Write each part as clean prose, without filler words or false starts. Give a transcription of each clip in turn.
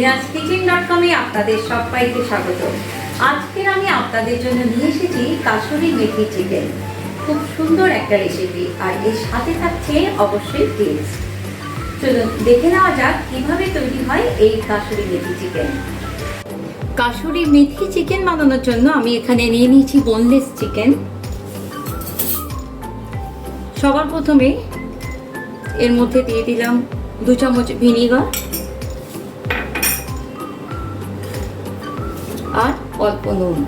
রিনা'স কিচেন.com-এ আপনাদের সবাইকে স্বাগত। আজকের আমি আপনাদের জন্য নিয়ে এসেছি কাসুরি মেথি চিকেন। খুব সুন্দর একটা রেসিপি, আর এর সাথে থাকছে অবশ্যই টিপস। চলুন দেখে নেওয়া যাক কিভাবে তৈরি হয় এই কাসুরি মেথি চিকেন। কাসুরি মেথি চিকেন বানানোর জন্য আমি এখানে নিয়ে নিয়েছি বোনলেস চিকেন। সবার প্রথমে এর মধ্যে দিয়ে দিলাম 2 চামচ ভিনিগার আর অল্প নুন।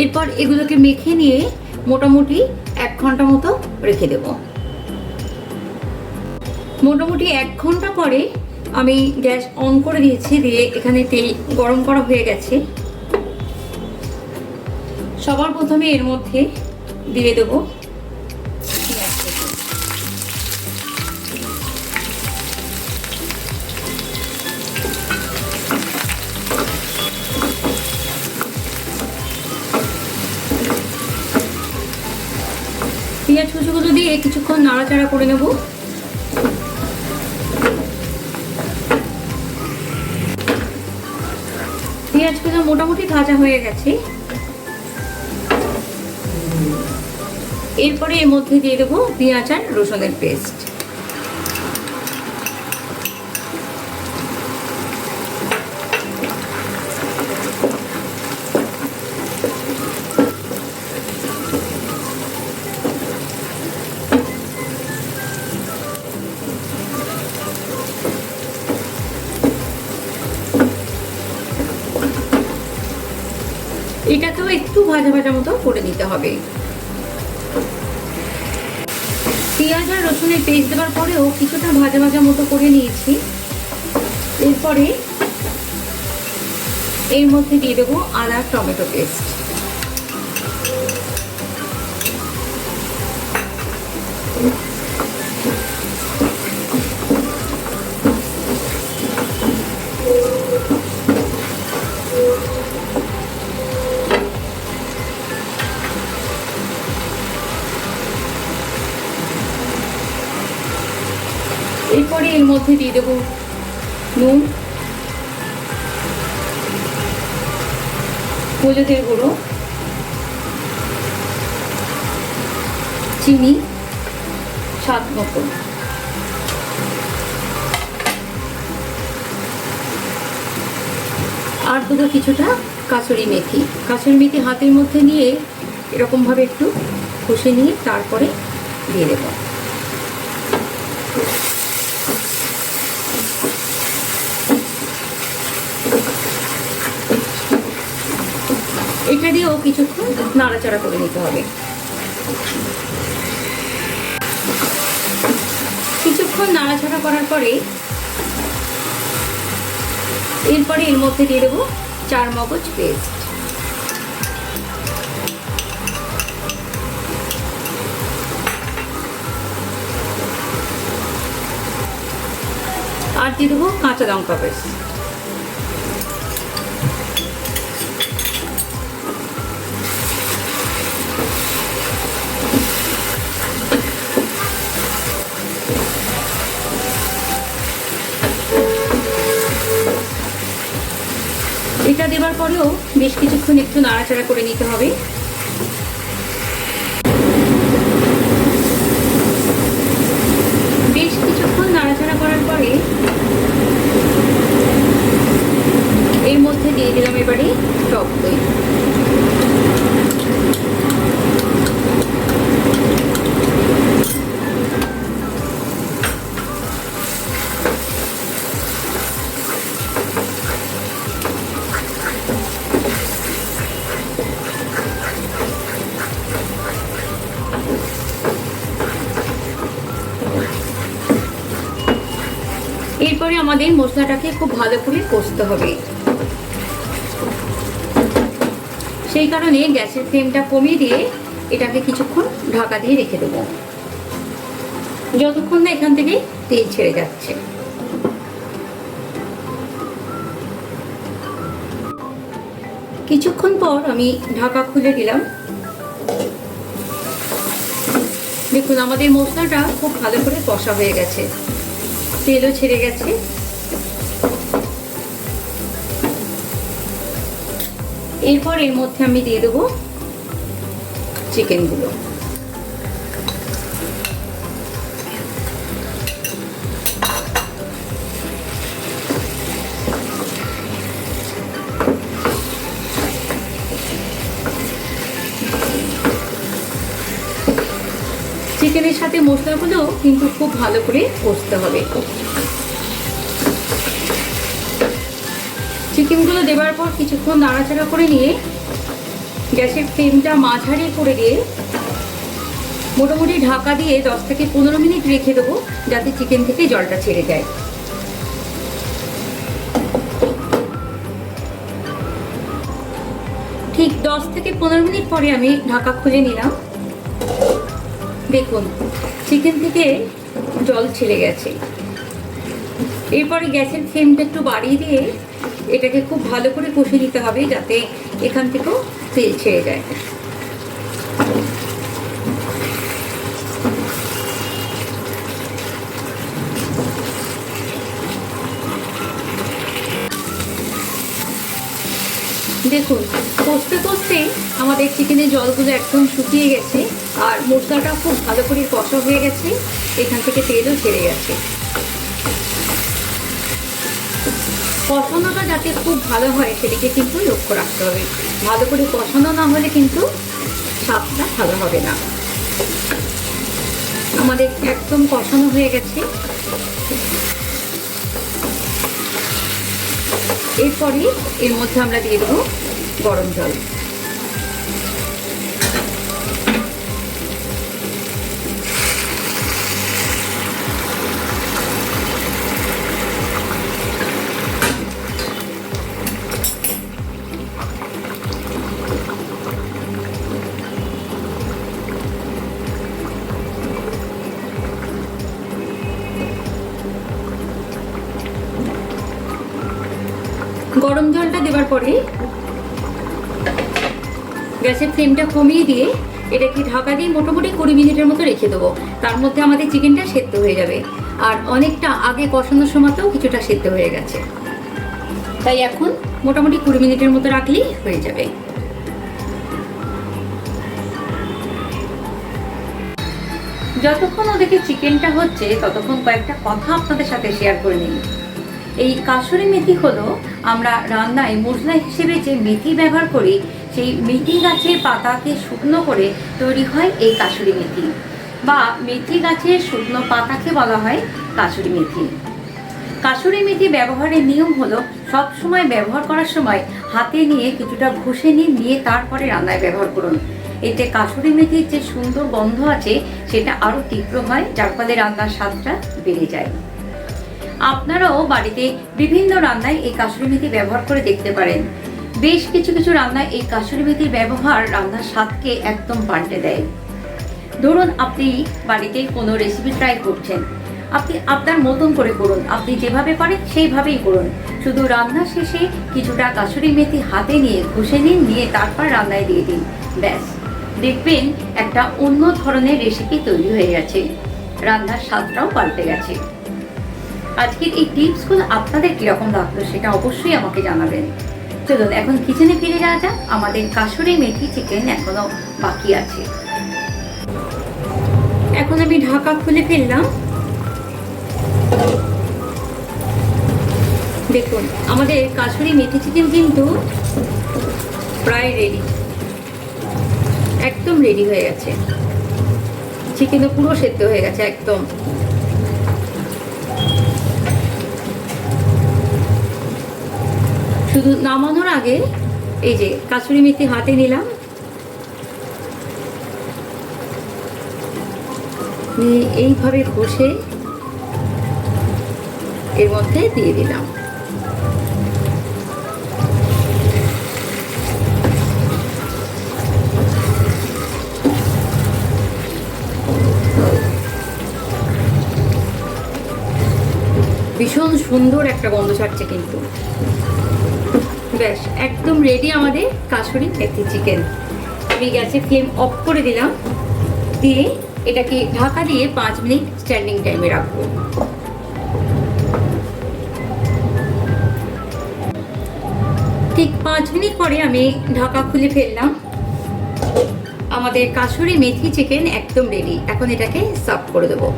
এরপর এগুলোকে মেখে নিয়ে মোটামুটি 1 ঘন্টা মতো রেখে দেব। মোটামুটি 1 ঘন্টা পরে আমি গ্যাস অন করে দিয়েছি, দিয়ে এখানে তেল গরম করা হয়ে গেছে। সবার প্রথমে এর মধ্যে দিয়ে দেবো পেঁয়াজ কুচিগুলো দিয়ে কিছুক্ষণ নাড়াচাড়া করে নেব। পেঁয়াজগুলো মোটামুটি ভাজা হয়ে গেছে। এরপরে এর মধ্যে দিয়ে দেবো পেঁয়াজ আর রসুনের পেস্ট। এটাকেও একটু ভাজা ভাজা মতো করে নিতে হবে। পেঁয়াজ আর রসুনের পেস্ট দেওয়ার পরেও কিছুটা ভাজা ভাজা মতো করে নিয়েছি। এরপরে এর মধ্যে দিয়ে দেবো আদা টমেটো পেস্ট। এরপরে এর মধ্যে দিয়ে দেবো নুন, হলুদের গুঁড়ো, চিনি স্বাদ মতো, আর দেবো কিছুটা কাসুরি মেথি। কাসুরি মেথি হাতের মধ্যে নিয়ে এরকমভাবে একটু ঘষে নিয়ে তারপরে দিয়ে দেবো। এটা দিয়েও কিছুক্ষণ নাড়াচাড়া করে নিতে হবে। কিছুক্ষণ নাড়াচাড়া করার পরে এরপরে এর মধ্যে দিয়ে দেবো 4 মগজ পেস্ট। আর দিয়ে দেবো কাঁচা লঙ্কা পেস্ট। এটা দেওয়ার পরেও বেশ কিছুক্ষণ একটু নাড়াচাড়া করে নিতে হবে। বেশ কিছুক্ষণ নাড়াচাড়া করার পরে এর মধ্যে দিয়ে দিলাম এবারে টক দই। এরপরে আমাদের মশলাটাকে খুব ভালো করে কষতে হবে। সেই কারণে গ্যাসের ফ্লেমটা কমিয়ে দিয়ে এটাকে কিছুক্ষণ ঢাকা দিয়ে রেখে দেবো, যতক্ষণ না এখান থেকে তেল ছেড়ে যাচ্ছে। কিছুক্ষণ পর আমি ঢাকা খুলে দিলাম। দেখুন আমাদের মশলাটা খুব ভালো করে কষা হয়ে গেছে, তেলও ছেড়ে গেছে। এরপর এর মধ্যে আমি দিয়ে দেবো চিকেনগুলো। চিকেনের সাথে মশলাগুলো কিন্তু খুব ভালো করে কষতে হবে। চিকেনগুলো দেওয়ার পর কিছুক্ষণ নাড়াচাড়া করে নিয়ে গ্যাসের ফ্লেমটা মাঝারি করে দিয়ে মোটামুটি ঢাকা দিয়ে 10 থেকে 15 মিনিট রেখে দেবো, যাতে চিকেন থেকে জলটা ছেড়ে যায়। ঠিক 10 থেকে 15 মিনিট পরে আমি ঢাকা খুলে নিলাম। দেখুন চিকেন থেকে জল ছেড়ে গেছে। এরপরে গ্যাসের ফ্লেমটা একটু বাড়িয়ে দিয়ে এটাকে খুব ভালো করে কষে দিতে হবে, যাতে এখান থেকেও তেল ছেড়ে যায়। দেখুন কষতে কষতে আমাদের চিকেনের জলগুলো একদম শুকিয়ে গেছে আর মশলাটা খুব ভালো করে কষা হয়ে গেছে, এখান থেকে তেলও ছেড়ে গেছে। কষানোটা যাতে খুব ভালো হয় সেদিকে কিন্তু লক্ষ্য রাখতে হবে। ভালো করে কষানো না হলে কিন্তু স্বাদটা ভালো হবে না। আমাদের একদম কষানো হয়ে গেছে। এরপরে এর মধ্যে আমরা দিয়ে দেবো গরম জল। গরম জলটা দেওয়ার পরে গ্যাসের ফ্লেমটা কমিয়ে দিয়ে এটাকে ঢাকা দিয়ে মোটামুটি 20 মিনিটের মতো রেখে দেবো। তার মধ্যে আমাদের চিকেনটা সেদ্ধ হয়ে যাবে আর অনেকটা আগে কষানোর সময়তেও কিছুটা সেদ্ধ হয়ে গেছে। তাই এখন মোটামুটি 20 মিনিটের মতো রাখলেই হয়ে যাবে। যতক্ষণ ওদিকে চিকেনটা হচ্ছে ততক্ষণ কয়েকটা কথা আপনাদের সাথে শেয়ার করে নিই। এই কাসুরি মেথি হলো আমরা রান্নায় মশলা হিসেবে যে মেথি ব্যবহার করি, সেই মেথি গাছের পাতাকে শুকনো করে তৈরি হয় এই কাসুরি মেথি, বা মেথি গাছের শুকনো পাতাকে বলা হয় কাসুরি মেথি। কাসুরি মেথি ব্যবহারের নিয়ম হলো সব সময় ব্যবহার করার সময় হাতে নিয়ে কিছুটা ঘষে নিয়ে তারপরে রান্নায় ব্যবহার করুন। এতে কাসুরি মেথির যে সুন্দর গন্ধ আছে সেটা আরও তীব্র হয়, যার ফলে রান্নার স্বাদটা বেড়ে যায়। আপনারাও বাড়িতে বিভিন্ন রান্নায় এই কাসুরি মেথি ব্যবহার করে দেখতে পারেন। বেশ কিছু কিছু রান্নায় এই কাসুরি মেথির ব্যবহার রান্নার স্বাদকে একদম পাল্টে দেয়। ধরুন আপনি বাড়িতে কোনো রেসিপি ট্রাই করছেন, আপনি আপনার মতন করে করুন, আপনি যেভাবে পারেন সেইভাবেই করুন। শুধু রান্না শেষে কিছুটা কাসুরি মেথি হাতে নিয়ে ঘষে নিয়ে তারপর রান্নায় দিয়ে দিন, ব্যাস দেখবেন একটা অন্য ধরনের রেসিপি তৈরি হয়ে গেছে, রান্নার স্বাদটাও পাল্টে গেছে। আজকের এই টিপসগুলো আপনাদের কিরকম লাগলো সেটা অবশ্যই আমাকে জানাবেন। চলুন এখন কিচেনে ফিরে যাওয়া যাক, আমাদের কাসুরি মেথি চিকেন এখনো বাকি আছে। এখন আমি ঢাকা খুলে ফেললাম। দেখুন আমাদের কাসুরি মেথি চিকেন কিন্তু প্রায় রেডি, একদম রেডি হয়ে গেছে। চিকেনও পুরো সেদ্ধ হয়ে গেছে একদম। শুধু নামানোর আগে এই যে কাসুরি মেথি হাতে নিলাম, নিয়ে এইভাবে ঘষে এর মধ্যে দিয়ে দিলাম। ভীষণ সুন্দর একটা গন্ধ ছাড়ছে কিন্তু। ব্যাস একদম রেডি আমাদের কাসুরি মেথি চিকেন। আমি গ্যাসের ফ্লেম অফ করে দিলাম, দিয়ে এটাকে ঢাকা দিয়ে 5 মিনিট স্ট্যান্ডিং টাইমে রাখবো। ঠিক 5 মিনিট পরে আমি ঢাকা খুলে ফেললাম। আমাদের কাসুরি মেথি চিকেন একদম রেডি। এখন এটাকে সার্ভ করে দেবো।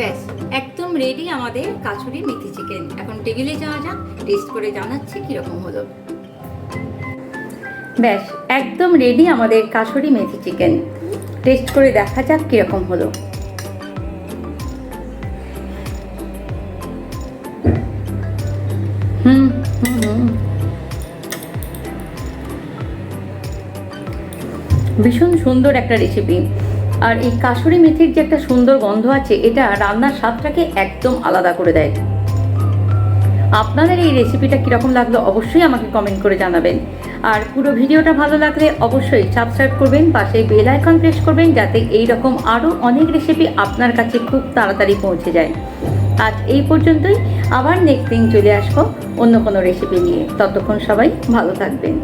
ব্যাস একদম রেডি আমাদের কাসুরি মেথি চিকেন। এখন টেবিলে যাওয়া যাক, টেস্ট করে জানাচ্ছি কিরকম হলো। ব্যাস একদম রেডি আমাদের কাসুরি মেথি চিকেন। টেস্ট করে দেখা যাক কিরকম হলো। ভীষণ সুন্দর একটা রেসিপি। আর এই কাসুরি মেথির যে একটা সুন্দর গন্ধ আছে, এটা রান্নার স্বাদটাকে একদম আলাদা করে দেয়। আপনাদের এই রেসিপিটা কীরকম লাগলো অবশ্যই আমাকে কমেন্ট করে জানাবেন। আর পুরো ভিডিওটা ভালো লাগলে অবশ্যই সাবস্ক্রাইব করবেন, পাশে বেল আইকন প্রেস করবেন, যাতে এই রকম আরও অনেক রেসিপি আপনার কাছে খুব তাড়াতাড়ি পৌঁছে যায়। আজ এই পর্যন্তই। আবার নেক্সট দিন চলে আসবো অন্য কোনো রেসিপি নিয়ে। ততক্ষণ সবাই ভালো থাকবেন।